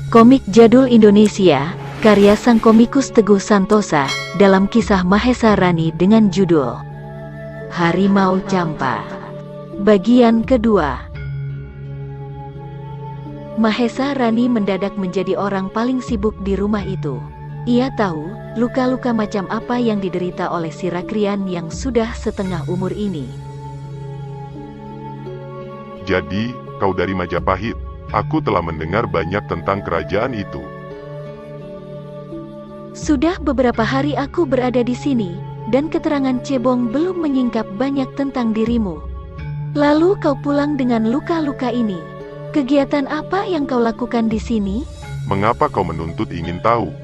Komik jadul Indonesia, karya sang komikus Teguh Santosa, dalam kisah Mahesa Rani dengan judul Harimau Campa. Bagian kedua. Mahesa Rani mendadak menjadi orang paling sibuk di rumah itu. Ia tahu, luka-luka macam apa yang diderita oleh si Rakrian yang sudah setengah umur ini. Jadi, kau dari Majapahit. Aku telah mendengar banyak tentang kerajaan itu. Sudah beberapa hari aku berada di sini, dan keterangan cebong belum menyingkap banyak tentang dirimu. Lalu kau pulang dengan luka-luka ini. Kegiatan apa yang kau lakukan di sini? Mengapa kau menuntut ingin tahu?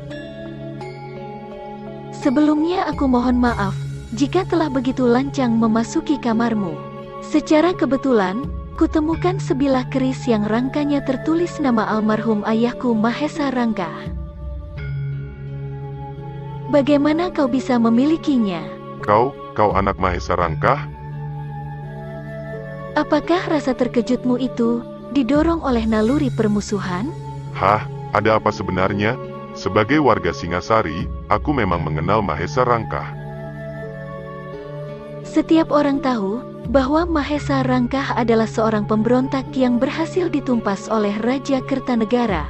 Sebelumnya aku mohon maaf, jika telah begitu lancang memasuki kamarmu. Secara kebetulan, kutemukan sebilah keris yang rangkanya tertulis nama almarhum ayahku Mahesa Rangka. Bagaimana kau bisa memilikinya? Kau anak Mahesa Rangka? Apakah rasa terkejutmu itu didorong oleh naluri permusuhan? Hah, ada apa sebenarnya? Sebagai warga Singasari, aku memang mengenal Mahesa Rangka. Setiap orang tahu bahwa Mahesa Rangka adalah seorang pemberontak yang berhasil ditumpas oleh Raja Kertanegara.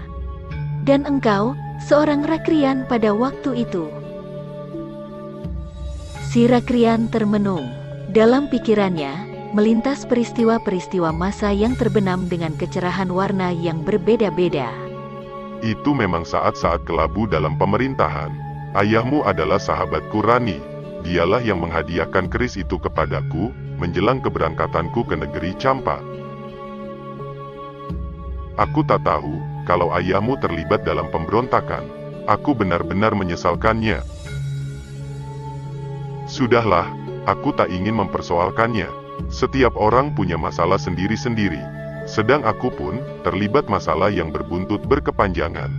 Dan engkau, seorang Rakrian pada waktu itu. Si Rakrian termenung. Dalam pikirannya, melintas peristiwa-peristiwa masa yang terbenam dengan kecerahan warna yang berbeda-beda. Itu memang saat-saat kelabu dalam pemerintahan. Ayahmu adalah sahabatku Rani. Dialah yang menghadiahkan keris itu kepadaku, menjelang keberangkatanku ke negeri Campa. Aku tak tahu, kalau ayahmu terlibat dalam pemberontakan. Aku benar-benar menyesalkannya. Sudahlah, aku tak ingin mempersoalkannya. Setiap orang punya masalah sendiri-sendiri. Sedang aku pun terlibat masalah yang berbuntut berkepanjangan.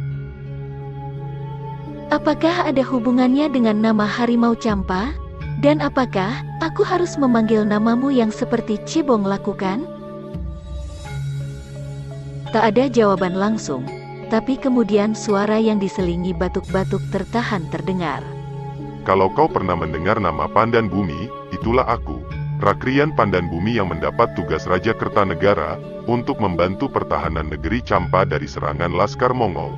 Apakah ada hubungannya dengan nama Harimau Campa? Dan apakah aku harus memanggil namamu yang seperti Cebong lakukan? Tak ada jawaban langsung, tapi kemudian suara yang diselingi batuk-batuk tertahan terdengar. Kalau kau pernah mendengar nama Pandan Bumi, itulah aku. Rakrian Pandan Bumi yang mendapat tugas Raja Kertanegara untuk membantu pertahanan negeri Campa dari serangan Laskar Mongol.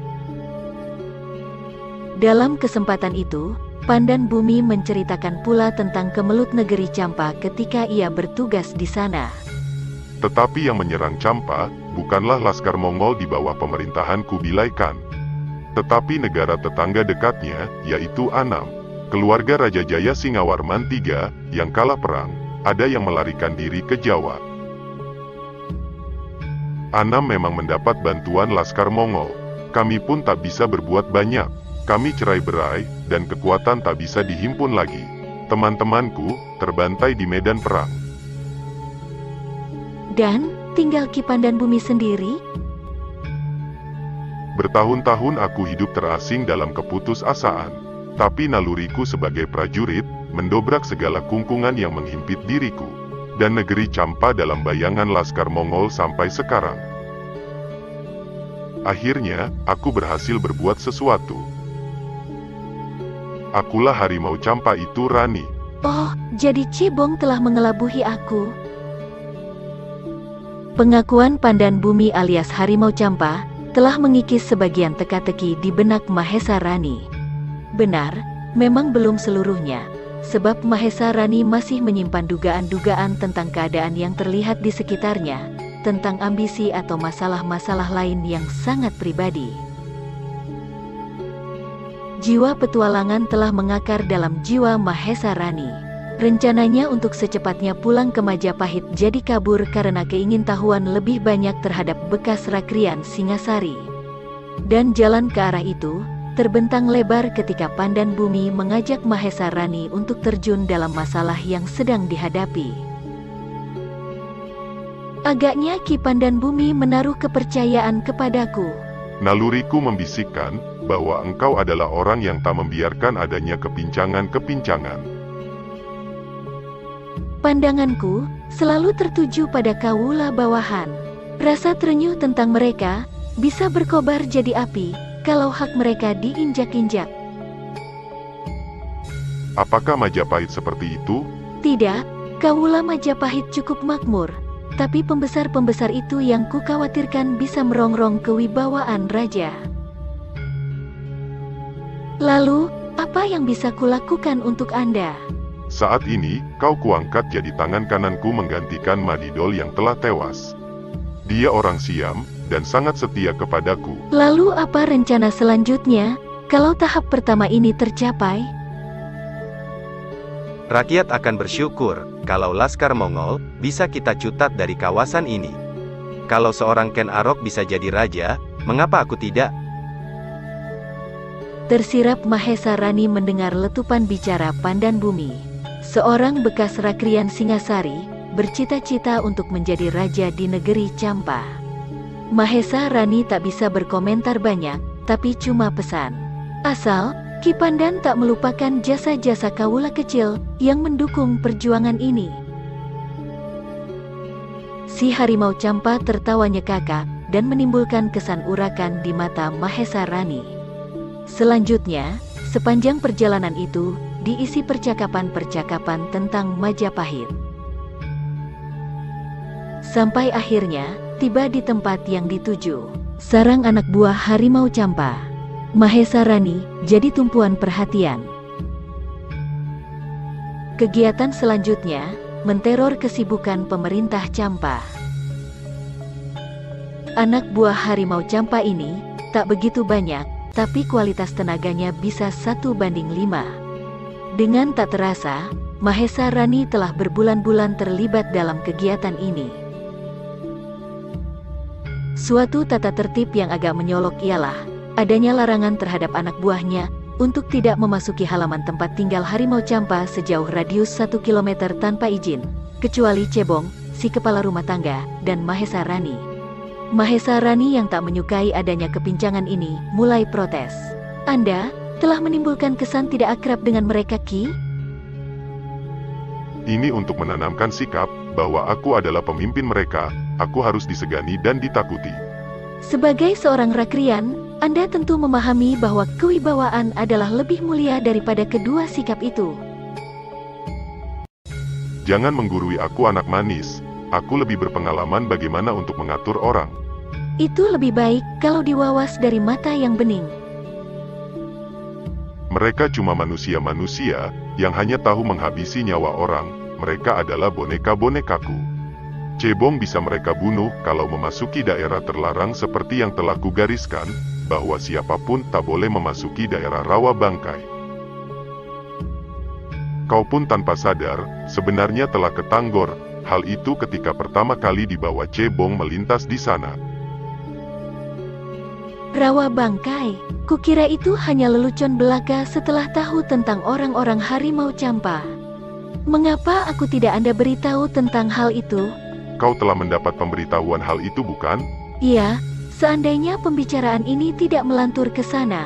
Dalam kesempatan itu, Pandan Bumi menceritakan pula tentang kemelut negeri Campa ketika ia bertugas di sana. Tetapi yang menyerang Campa bukanlah Laskar Mongol di bawah pemerintahan Kubilai Khan, tetapi negara tetangga dekatnya, yaitu Anam. Keluarga Raja Jaya Singawarman III yang kalah perang. Ada yang melarikan diri ke Jawa. Anam memang mendapat bantuan Laskar Mongol. Kami pun tak bisa berbuat banyak. Kami cerai-berai, dan kekuatan tak bisa dihimpun lagi. Teman-temanku terbantai di medan perang. Dan tinggal Ki Pandan Bumi sendiri? Bertahun-tahun aku hidup terasing dalam keputusasaan. Tapi naluriku sebagai prajurit mendobrak segala kungkungan yang menghimpit diriku, dan negeri Campa dalam bayangan Laskar Mongol sampai sekarang. Akhirnya, aku berhasil berbuat sesuatu. Akulah Harimau Campa itu, Rani. Oh, jadi Cebong telah mengelabuhi aku. Pengakuan Pandan Bumi alias Harimau Campa telah mengikis sebagian teka-teki di benak Mahesa Rani. Benar, memang belum seluruhnya. Sebab Mahesa Rani masih menyimpan dugaan-dugaan tentang keadaan yang terlihat di sekitarnya, tentang ambisi atau masalah-masalah lain yang sangat pribadi. Jiwa petualangan telah mengakar dalam jiwa Mahesa Rani. Rencananya untuk secepatnya pulang ke Majapahit jadi kabur karena keingintahuan lebih banyak terhadap bekas Rakrian Singasari. Dan jalan ke arah itu terbentang lebar ketika Pandan Bumi mengajak Mahesa Rani untuk terjun dalam masalah yang sedang dihadapi. Agaknya Ki Pandan Bumi menaruh kepercayaan kepadaku. Naluriku membisikkan bahwa engkau adalah orang yang tak membiarkan adanya kepincangan-kepincangan. Pandanganku selalu tertuju pada kawula bawahan. Rasa terenyuh tentang mereka bisa berkobar jadi api kalau hak mereka diinjak-injak. Apakah Majapahit seperti itu? Tidak, Kawula Majapahit cukup makmur, tapi pembesar-pembesar itu yang kukhawatirkan bisa merongrong kewibawaan raja. Lalu, apa yang bisa kulakukan untuk Anda? Saat ini, kau kuangkat jadi tangan kananku menggantikan Madidol yang telah tewas. Dia orang Siam, dan sangat setia kepadaku. Lalu apa rencana selanjutnya, kalau tahap pertama ini tercapai? Rakyat akan bersyukur, kalau Laskar Mongol, bisa kita cutat dari kawasan ini. Kalau seorang Ken Arok bisa jadi raja, mengapa aku tidak? Tersirap Mahesa Rani mendengar letupan bicara Pandan Bumi. Seorang bekas rakrian Singasari, bercita-cita untuk menjadi raja di negeri Campa. Mahesa Rani tak bisa berkomentar banyak, tapi cuma pesan. Asal, Ki Pandan tak melupakan jasa-jasa Kawula kecil yang mendukung perjuangan ini. Si harimau Campa tertawa nyekakak dan menimbulkan kesan urakan di mata Mahesa Rani. Selanjutnya, sepanjang perjalanan itu, diisi percakapan-percakapan tentang Majapahit. Sampai akhirnya, tiba di tempat yang dituju. Sarang anak buah harimau Campa. Mahesa Rani jadi tumpuan perhatian. Kegiatan selanjutnya, menteror kesibukan pemerintah Campa. Anak buah harimau Campa ini, tak begitu banyak, tapi kualitas tenaganya bisa 1:5. Dengan tak terasa, Mahesa Rani telah berbulan-bulan terlibat dalam kegiatan ini. Suatu tata tertib yang agak menyolok ialah adanya larangan terhadap anak buahnya untuk tidak memasuki halaman tempat tinggal harimau Campa sejauh radius 1 km tanpa izin, kecuali Cebong, si kepala rumah tangga, dan Mahesa Rani. Mahesa Rani yang tak menyukai adanya kepincangan ini mulai protes. Anda telah menimbulkan kesan tidak akrab dengan mereka, Ki? Ini untuk menanamkan sikap bahwa aku adalah pemimpin mereka, aku harus disegani dan ditakuti. Sebagai seorang rakrian, Anda tentu memahami bahwa kewibawaan adalah lebih mulia daripada kedua sikap itu. Jangan menggurui aku anak manis, aku lebih berpengalaman bagaimana untuk mengatur orang. Itu lebih baik kalau diwawas dari mata yang bening. Mereka cuma manusia-manusia yang hanya tahu menghabisi nyawa orang, mereka adalah boneka-bonekaku. Cebong bisa mereka bunuh kalau memasuki daerah terlarang seperti yang telah kugariskan, bahwa siapapun tak boleh memasuki daerah rawa bangkai. Kau pun tanpa sadar, sebenarnya telah ketanggor, hal itu ketika pertama kali dibawa Cebong melintas di sana. Rawa bangkai, kukira itu hanya lelucon belaka setelah tahu tentang orang-orang harimau Campa. Mengapa aku tidak Anda beritahu tentang hal itu? Kau telah mendapat pemberitahuan hal itu bukan? Iya, seandainya pembicaraan ini tidak melantur ke sana.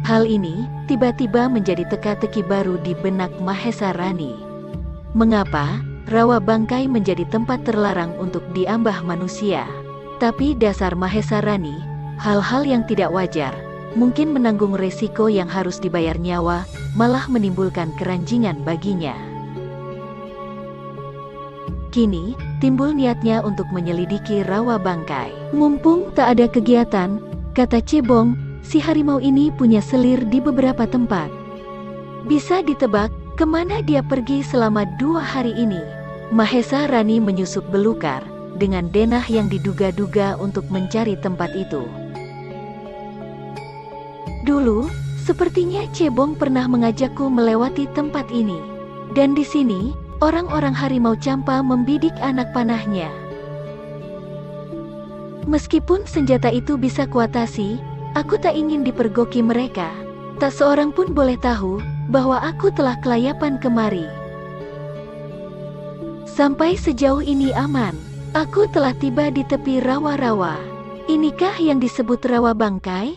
Hal ini tiba-tiba menjadi teka-teki baru di benak Mahesa Rani. Mengapa rawa bangkai menjadi tempat terlarang untuk diambah manusia? Tapi dasar Mahesa Rani, hal-hal yang tidak wajar, mungkin menanggung resiko yang harus dibayar nyawa, malah menimbulkan keranjingan baginya. Kini, timbul niatnya untuk menyelidiki rawa bangkai. Mumpung tak ada kegiatan, kata Cebong, si harimau ini punya selir di beberapa tempat. Bisa ditebak, kemana dia pergi selama 2 hari ini? Mahesa Rani menyusup belukar, dengan denah yang diduga-duga untuk mencari tempat itu. Dulu, sepertinya Cebong pernah mengajakku melewati tempat ini. Dan di sini, orang-orang harimau Campa membidik anak panahnya. Meskipun senjata itu bisa kuatasi, aku tak ingin dipergoki mereka. Tak seorang pun boleh tahu bahwa aku telah kelayapan kemari. Sampai sejauh ini aman. Aku telah tiba di tepi rawa-rawa. Inikah yang disebut rawa bangkai?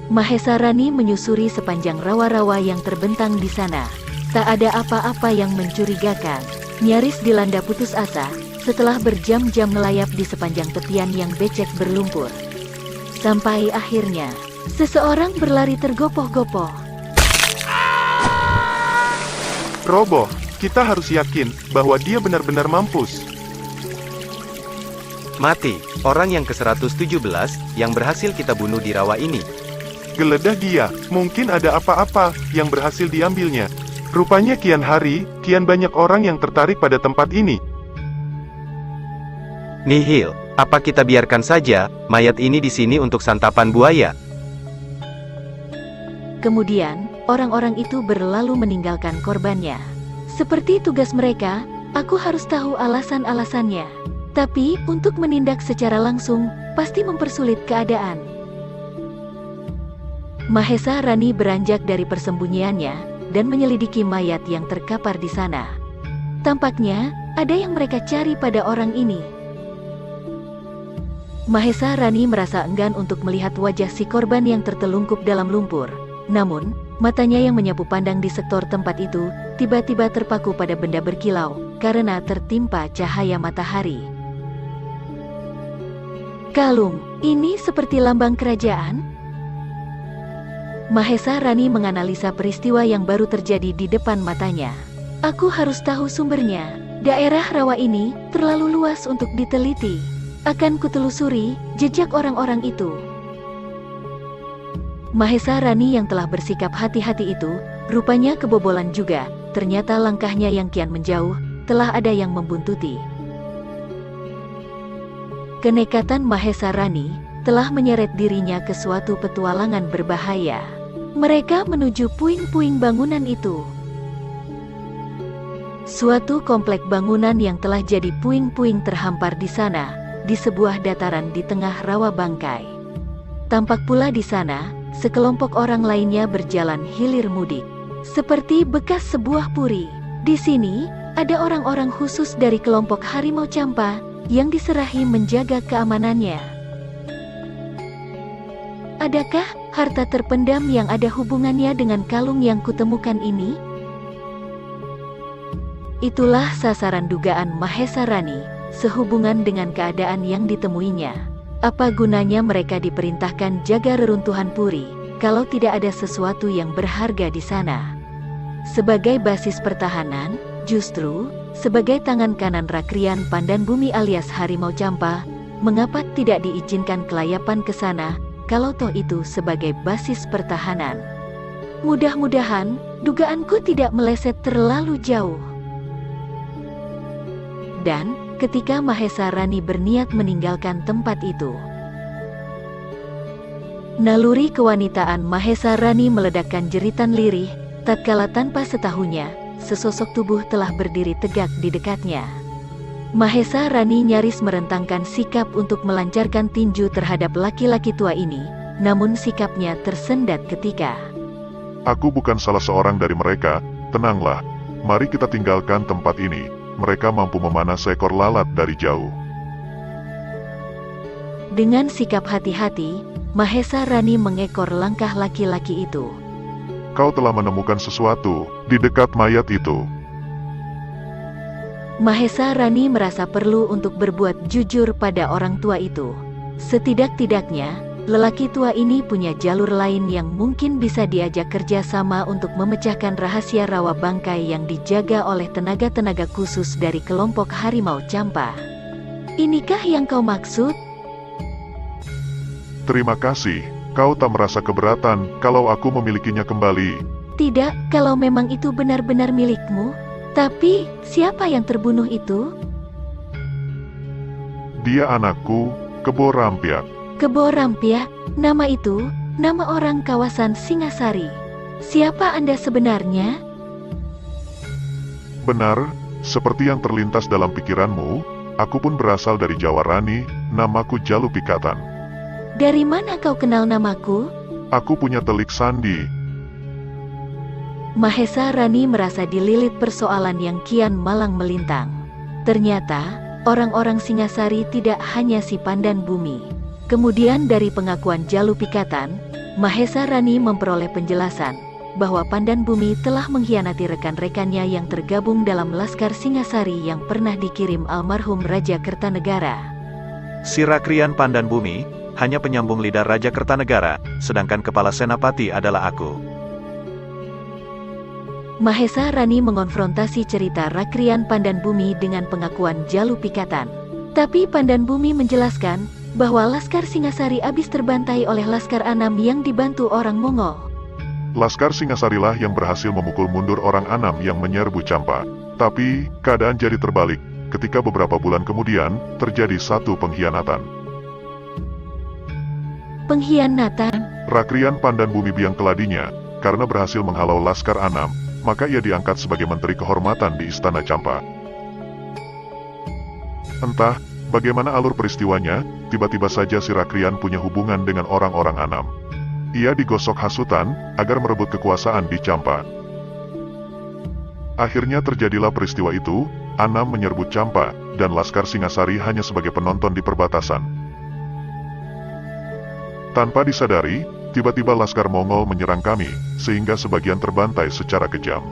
Mahesa Rani menyusuri sepanjang rawa-rawa yang terbentang di sana. Tak ada apa-apa yang mencurigakan. Nyaris dilanda putus asa, setelah berjam-jam melayap di sepanjang tepian yang becek berlumpur. Sampai akhirnya, seseorang berlari tergopoh-gopoh. Roboh, kita harus yakin bahwa dia benar-benar mampus. Mati, orang yang ke-117 yang berhasil kita bunuh di rawa ini. Geledah dia, mungkin ada apa-apa yang berhasil diambilnya. Rupanya kian hari, kian banyak orang yang tertarik pada tempat ini. Nihil, apa kita biarkan saja mayat ini di sini untuk santapan buaya? Kemudian, orang-orang itu berlalu meninggalkan korbannya. Seperti tugas mereka, aku harus tahu alasan-alasannya. Tapi, untuk menindak secara langsung, pasti mempersulit keadaan. Mahesa Rani beranjak dari persembunyiannya, dan menyelidiki mayat yang terkapar di sana. Tampaknya, ada yang mereka cari pada orang ini. Mahesa Rani merasa enggan untuk melihat wajah si korban yang tertelungkup dalam lumpur. Namun, matanya yang menyapu pandang di sektor tempat itu, tiba-tiba terpaku pada benda berkilau, karena tertimpa cahaya matahari. Kalung, ini seperti lambang kerajaan? Mahesa Rani menganalisa peristiwa yang baru terjadi di depan matanya. Aku harus tahu sumbernya. Daerah rawa ini terlalu luas untuk diteliti. Akan kutelusuri jejak orang-orang itu. Mahesa Rani yang telah bersikap hati-hati itu, rupanya kebobolan juga. Ternyata langkahnya yang kian menjauh, telah ada yang membuntuti. Kenekatan Mahesa Rani telah menyeret dirinya ke suatu petualangan berbahaya. Mereka menuju puing-puing bangunan itu. Suatu komplek bangunan yang telah jadi puing-puing terhampar di sana, di sebuah dataran di tengah rawa bangkai. Tampak pula di sana, sekelompok orang lainnya berjalan hilir mudik. Seperti bekas sebuah puri. Di sini, ada orang-orang khusus dari kelompok Harimau Campa, yang diserahi menjaga keamanannya. Adakah harta terpendam yang ada hubungannya dengan kalung yang kutemukan ini? Itulah sasaran dugaan Mahesa Rani, sehubungan dengan keadaan yang ditemuinya. Apa gunanya mereka diperintahkan jaga reruntuhan puri, kalau tidak ada sesuatu yang berharga di sana? Sebagai basis pertahanan, justru sebagai tangan kanan Rakrian Pandan Bumi alias Harimau Campa, mengapa tidak diizinkan kelayapan ke sana, kalau toh itu sebagai basis pertahanan? Mudah-mudahan, dugaanku tidak meleset terlalu jauh. Dan, ketika Mahesa Rani berniat meninggalkan tempat itu, naluri kewanitaan Mahesa Rani meledakkan jeritan lirih, tatkala tanpa setahunya, sesosok tubuh telah berdiri tegak di dekatnya. Mahesa Rani nyaris merentangkan sikap untuk melancarkan tinju terhadap laki-laki tua ini, namun sikapnya tersendat ketika. Aku bukan salah seorang dari mereka, tenanglah. Mari kita tinggalkan tempat ini. Mereka mampu memanah seekor lalat dari jauh. Dengan sikap hati-hati, Mahesa Rani mengekor langkah laki-laki itu. Kau telah menemukan sesuatu di dekat mayat itu. Mahesa Rani merasa perlu untuk berbuat jujur pada orang tua itu. Setidak-tidaknya, lelaki tua ini punya jalur lain yang mungkin bisa diajak kerja sama untuk memecahkan rahasia rawa bangkai yang dijaga oleh tenaga-tenaga khusus dari kelompok Harimau Campa. Inikah yang kau maksud? Terima kasih. Kau tak merasa keberatan kalau aku memilikinya kembali? Tidak, kalau memang itu benar-benar milikmu. Tapi, siapa yang terbunuh itu? Dia anakku, Kebo Rampiak. Kebo Rampiak, nama itu, nama orang kawasan Singasari. Siapa Anda sebenarnya? Benar, seperti yang terlintas dalam pikiranmu, aku pun berasal dari Jawa Rani, namaku Jalu Pikatan. Dari mana kau kenal namaku? Aku punya telik sandi. Mahesa Rani merasa dililit persoalan yang kian malang melintang. Ternyata, orang-orang Singasari tidak hanya si Pandan Bumi. Kemudian dari pengakuan Jalu Pikatan, Mahesa Rani memperoleh penjelasan bahwa Pandan Bumi telah mengkhianati rekan-rekannya yang tergabung dalam Laskar Singasari yang pernah dikirim almarhum Raja Kertanegara. Si Rakrian Pandan Bumi hanya penyambung lidah Raja Kertanegara, sedangkan kepala senapati adalah aku. Mahesa Rani mengonfrontasi cerita Rakrian Pandan Bumi dengan pengakuan Jalu Pikatan. Tapi Pandan Bumi menjelaskan bahwa Laskar Singasari habis terbantai oleh Laskar Anam yang dibantu orang Mongol. Laskar Singasarilah yang berhasil memukul mundur orang Anam yang menyerbu Campa. Tapi, keadaan jadi terbalik, ketika beberapa bulan kemudian, terjadi satu pengkhianatan. Pengkhianatan? Rakrian Pandan Bumi biang keladinya, karena berhasil menghalau Laskar Anam, maka ia diangkat sebagai Menteri Kehormatan di Istana Campa. Entah, bagaimana alur peristiwanya, tiba-tiba saja si Rakrian punya hubungan dengan orang-orang Anam. Ia digosok hasutan, agar merebut kekuasaan di Campa. Akhirnya terjadilah peristiwa itu, Anam menyerbu Campa, dan Laskar Singasari hanya sebagai penonton di perbatasan. Tanpa disadari, tiba-tiba Laskar Mongol menyerang kami, sehingga sebagian terbantai secara kejam.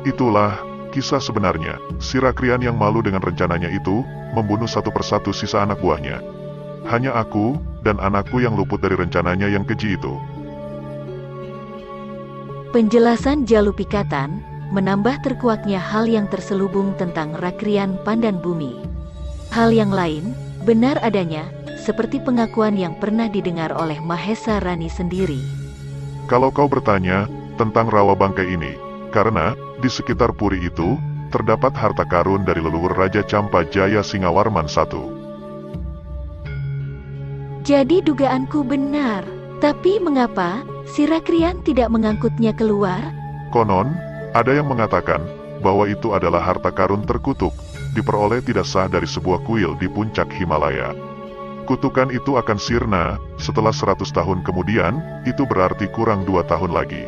Itulah kisah sebenarnya. Si Rakrian yang malu dengan rencananya itu, membunuh satu persatu sisa anak buahnya. Hanya aku, dan anakku yang luput dari rencananya yang keji itu. Penjelasan Jalu Pikatan menambah terkuaknya hal yang terselubung tentang Rakrian Pandan Bumi. Hal yang lain, benar adanya, seperti pengakuan yang pernah didengar oleh Mahesa Rani sendiri. Kalau kau bertanya tentang rawa bangkai ini, karena di sekitar puri itu, terdapat harta karun dari leluhur Raja Campa Jaya Singawarman I. Jadi dugaanku benar, tapi mengapa si Rakrian tidak mengangkutnya keluar? Konon, ada yang mengatakan bahwa itu adalah harta karun terkutuk, diperoleh tidak sah dari sebuah kuil di puncak Himalaya. Kutukan itu akan sirna, setelah 100 tahun kemudian, itu berarti kurang 2 tahun lagi.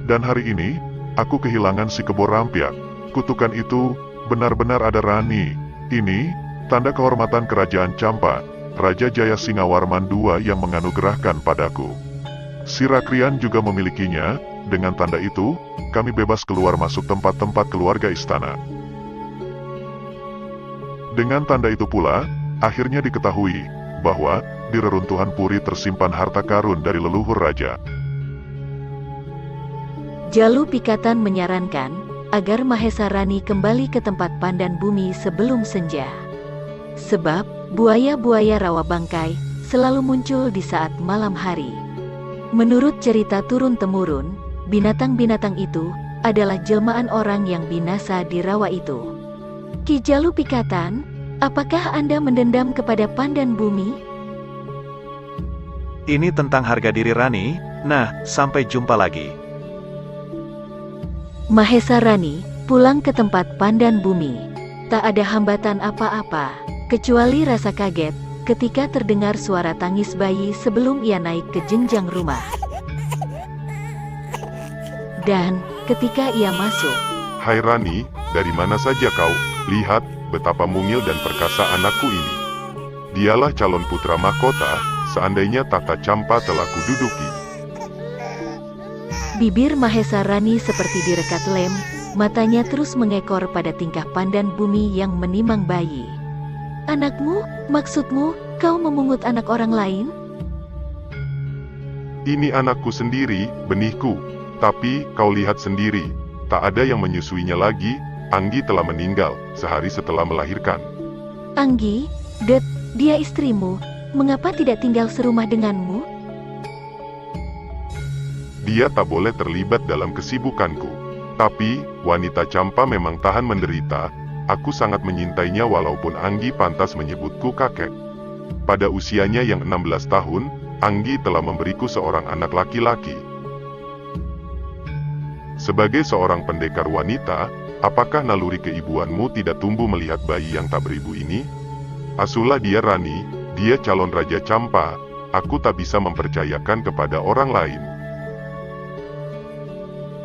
Dan hari ini, aku kehilangan si kebo rampiak. Kutukan itu, benar-benar ada Rani. Ini, tanda kehormatan kerajaan Campa, Raja Jaya Singawarman II yang menganugerahkan padaku. Si Rakrian juga memilikinya, dengan tanda itu, kami bebas keluar masuk tempat-tempat keluarga istana. Dengan tanda itu pula, akhirnya diketahui, bahwa, di reruntuhan puri tersimpan harta karun dari leluhur raja. Jalu Pikatan menyarankan, agar Mahesa Rani kembali ke tempat Pandan Bumi sebelum senja. Sebab, buaya-buaya rawa bangkai, selalu muncul di saat malam hari. Menurut cerita turun-temurun, binatang-binatang itu, adalah jelmaan orang yang binasa di rawa itu. Ki Jalu Pikatan, apakah Anda mendendam kepada Pandan Bumi? Ini tentang harga diri Rani. Nah, sampai jumpa lagi. Mahesa Rani pulang ke tempat Pandan Bumi. Tak ada hambatan apa-apa, kecuali rasa kaget ketika terdengar suara tangis bayi sebelum ia naik ke jenjang rumah. Dan ketika ia masuk, Hai Rani, dari mana saja kau? Lihat, betapa mungil dan perkasa anakku ini. Dialah calon putra mahkota, seandainya tahta Campa telah kududuki. Bibir Mahesa Rani seperti direkat lem, matanya terus mengekor pada tingkah Pandan Bumi yang menimang bayi. Anakmu? Maksudmu, kau memungut anak orang lain? Ini anakku sendiri, benihku. Tapi, kau lihat sendiri, tak ada yang menyusuinya lagi. Anggi telah meninggal, sehari setelah melahirkan. Anggi? Dia istrimu. Mengapa tidak tinggal serumah denganmu? Dia tak boleh terlibat dalam kesibukanku. Tapi, wanita Campa memang tahan menderita. Aku sangat menyintainya walaupun Anggi pantas menyebutku kakek. Pada usianya yang 16 tahun, Anggi telah memberiku seorang anak laki-laki. Sebagai seorang pendekar wanita, apakah naluri keibuanmu tidak tumbuh melihat bayi yang tak beribu ini? Asuhlah dia Rani, dia calon Raja Campa. Aku tak bisa mempercayakan kepada orang lain.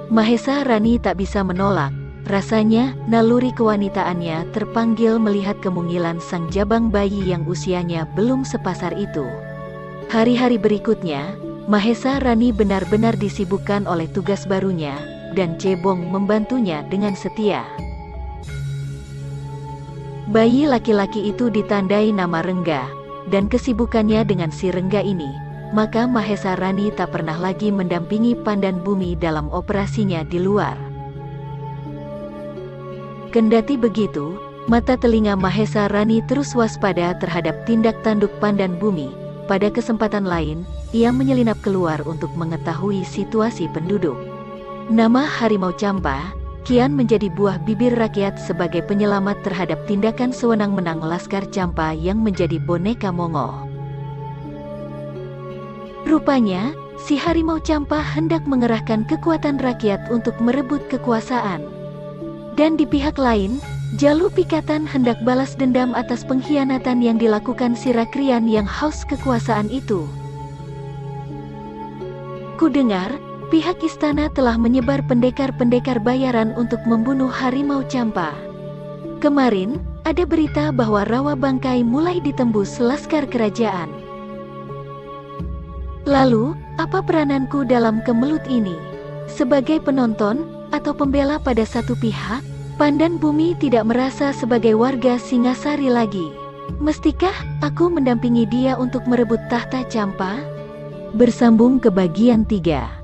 Mahesa Rani tak bisa menolak. Rasanya, naluri kewanitaannya terpanggil melihat kemungilan sang jabang bayi yang usianya belum sepasar itu. Hari-hari berikutnya, Mahesa Rani benar-benar disibukkan oleh tugas barunya, dan Cebong membantunya dengan setia. Bayi laki-laki itu ditandai nama Rengga, dan kesibukannya dengan si Rengga ini, maka Mahesa Rani tak pernah lagi mendampingi Pandan Bumi dalam operasinya di luar. Kendati begitu, mata telinga Mahesa Rani terus waspada terhadap tindak tanduk Pandan Bumi. Pada kesempatan lain, ia menyelinap keluar untuk mengetahui situasi penduduk. Nama Harimau Campa kian menjadi buah bibir rakyat sebagai penyelamat terhadap tindakan sewenang-wenang Laskar Campa yang menjadi boneka Mongol. Rupanya, si Harimau Campa hendak mengerahkan kekuatan rakyat untuk merebut kekuasaan. Dan di pihak lain, Jalu Pikatan hendak balas dendam atas pengkhianatan yang dilakukan si Rakrian yang haus kekuasaan itu. Kudengar, pihak istana telah menyebar pendekar-pendekar bayaran untuk membunuh Harimau Campa. Kemarin, ada berita bahwa rawa bangkai mulai ditembus laskar kerajaan. Lalu, apa perananku dalam kemelut ini? Sebagai penonton, atau pembela pada satu pihak? Pandan Bumi tidak merasa sebagai warga Singasari lagi. Mestikah aku mendampingi dia untuk merebut tahta Campa? Bersambung ke bagian 3.